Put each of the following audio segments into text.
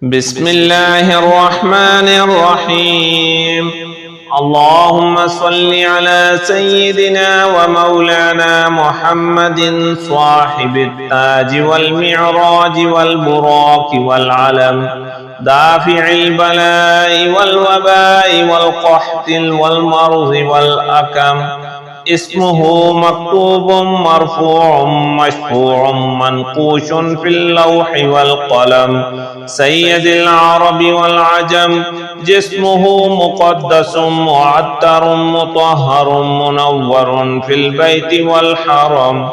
بسم الله الرحمن الرحيم. اللهم صل على سيدنا ومولانا محمد صاحب التاج والمعراج والبراق والعلم، دافع البلاء والوباء والقحط والمرض والأكم. اسمه مكتوب مرفوع مشفوع منقوش في اللوح والقلم، سيد العرب والعجم. جسمه مقدس معطر مطهر منور في البيت والحرم،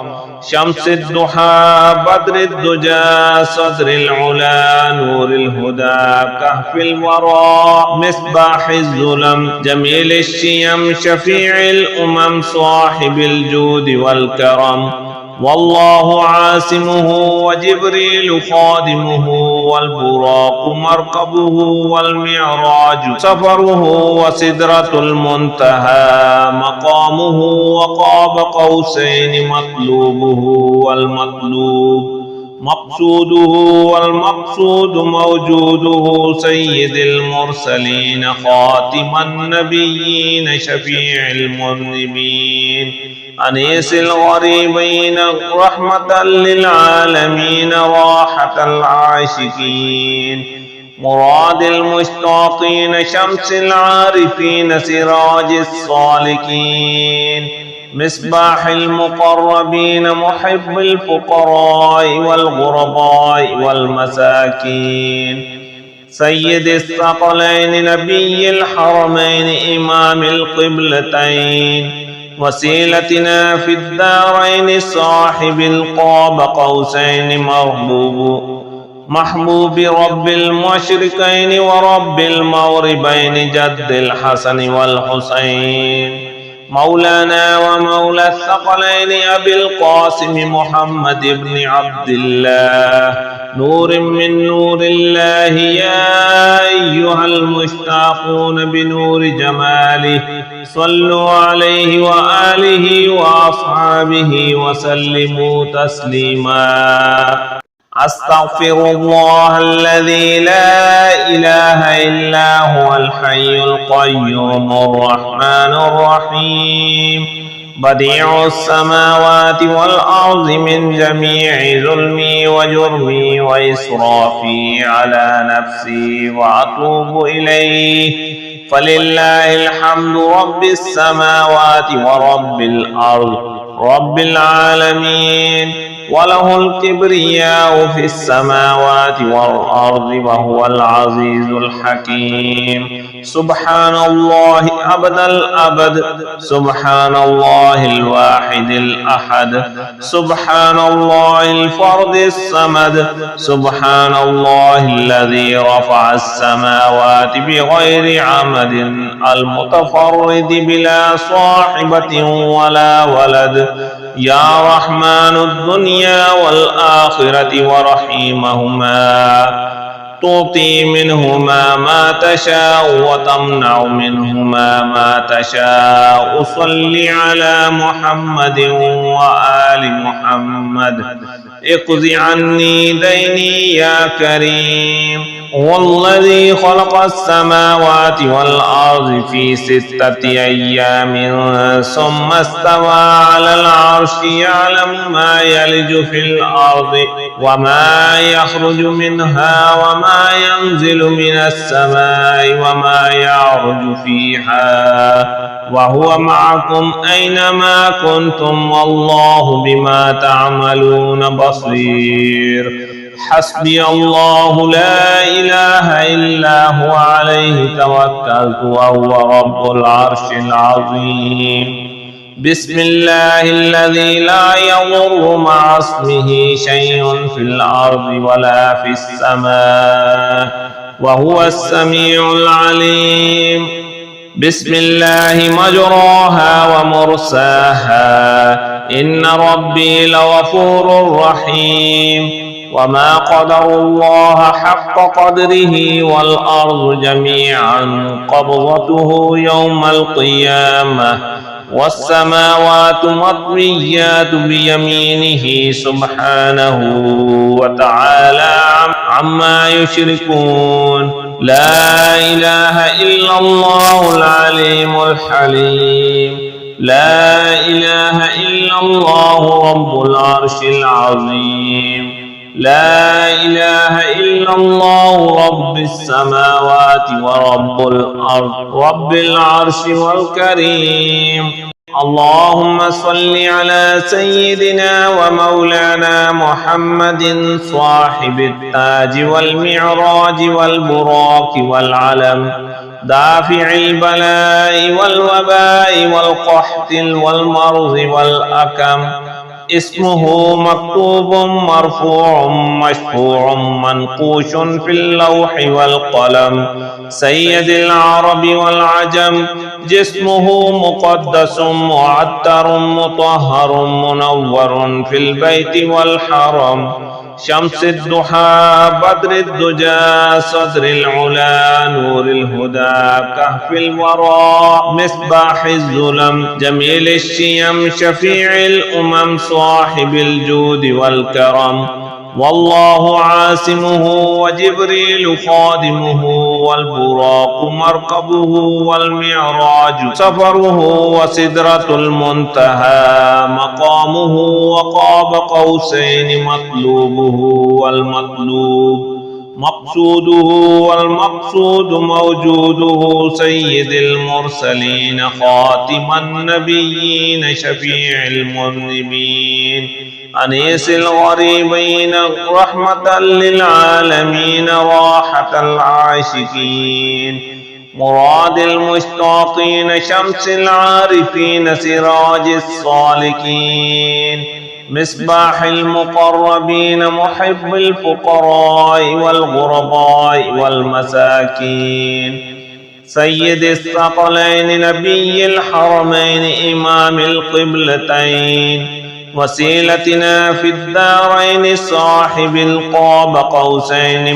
شمس الضحى بدر الدجى صدر العلا نور الهدى كهف الورى مصباح الظلم، جميل الشيم شفيع الأمم صاحب الجود والكرم. والله عاصمه وجبريل خادمه، والبراق مركبه والمعراج سفره، وسدرة المنتهى مقامه، وقاب قوسين مطلوبه والمطلوب مقصوده، والمقصود موجوده. سيد المرسلين خاتم النبيين شفيع المذنبين، أنيس الغريبين رحمة للعالمين راحة العاشقين، مراد المشتاقين شمس العارفين سراج الصالكين، مصباح المقربين محب الفقراء والغرباء والمساكين، سيد الثقلين نبي الحرمين إمام القبلتين، وسيلتنا في الدارين صاحب القاب قوسين محبوب رب المشرقين ورب المغربين جد الحسن والحسين، مولانا ومولى الثقلين أبي القاسم محمد بن عبد الله، نور من نور الله. يا أيها المشتاقون بنور جماله صلوا عليه وآله وأصحابه وسلموا تسليما. أستغفر الله الذي لا إله إلا هو الحي القيوم الرحمن الرحيم، بديع السماوات والأرض من جميع ظلمي وجرمي وإسرافي على نفسي وأتوب إليه. فلله الحمد رب السماوات ورب الأرض رب العالمين، وله الكبرياء في السماوات والأرض وهو العزيز الحكيم. سبحان الله أبد الأبد، سبحان الله الواحد الأحد، سبحان الله الفرد الصمد، سبحان الله الذي رفع السماوات بغير عمد المتفرد بلا صاحبة ولا ولد. يا رحمن الدنيا والآخرة ورحيمهما، تعطي منهما ما تشاء وتمنع منهما ما تشاء. صل على محمد وآل محمد. اقض عني ديني يا كريم. والذي خلق السماوات والأرض في 6 أيام ثم استوى على العرش، يعلم ما يلج في الأرض وما يخرج منها وما ينزل من السماء وما يعرج فيها، وهو معكم أينما كنتم والله بما تعملون بصير. حسبي الله لا إله إلا هو عليه توكلت وهو رب العرش العظيم. بسم الله الذي لا يضر مع اسمه شيء في الأرض ولا في السماء وهو السميع العليم. بسم الله مجراها ومرساها، إن ربي لغفور رحيم. وما قدر الله حق قدره والأرض جميعا قبضته يوم القيامة والسماوات مطويات بيمينه سبحانه وتعالى عما يشركون. لا إله إلا الله العليم الحليم. لا إله إلا الله رب العرش العظيم. لا إله إلا الله رب السماوات ورب الأرض رب العرش والكريم. اللهم صل على سيدنا ومولانا محمد صاحب التاج والمعراج والبراق والعلم دافع البلاء والوباء والقحط والمرض والأكم. اسمه مكتوب مرفوع مشفوع منقوش في اللوح والقلم. سيد العرب والعجم. جسمه مقدس معطر مطهر منور في البيت والحرم. شمس الضحى بدر الدجى صدر العلا نور الهدى كهف الورى مصباح الظلم جميل الشيم شفيع الأمم صاحب الجود والكرم. والله عاصمه وجبريل خادمه والبراق مركبه والمعراج سفره وسدرة المنتهى مقامه وقاب قوسين مطلوبه والمطلوب مقصوده والمقصود موجوده. سيد المرسلين خاتم النبيين شفيع المذنبين أنيس الغريبين رحمة للعالمين راحة العاشقين مراد المشتاقين شمس العارفين سراج الصالكين مصباح المقربين محب الفقراء والغرباء والمساكين. سيد الثقلين نبي الحرمين إمام القبلتين وسيلتنا في الدارين صاحب القاب قوسين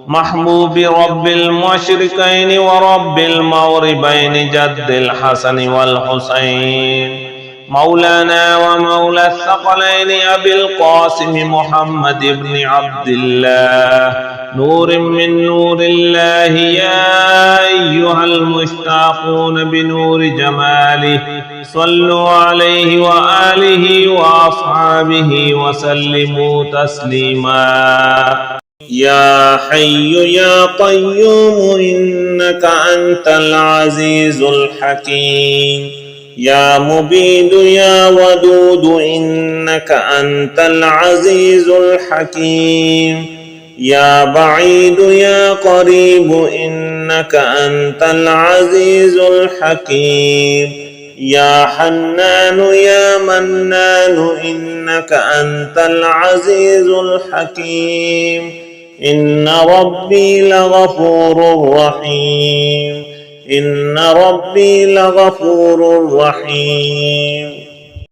محبوب رب المشركين ورب المغربين جد الحسن والحسين. مولانا ومولى الثقلين أبي القاسم محمد بن عبد الله نور من نور الله. يا أيها المشتاقون بنور جماله صلوا عليه وآله وأصحابه وسلموا تسليما. يا حي يا قيوم إنك أنت العزيز الحكيم. يا مبيد يا ودود إنك أنت العزيز الحكيم. يا بعيد يا قريب إنك أنت العزيز الحكيم. يا حنان يا منان إنك أنت العزيز الحكيم. إن ربي لغفور رحيم. إن ربي لغفور رحيم.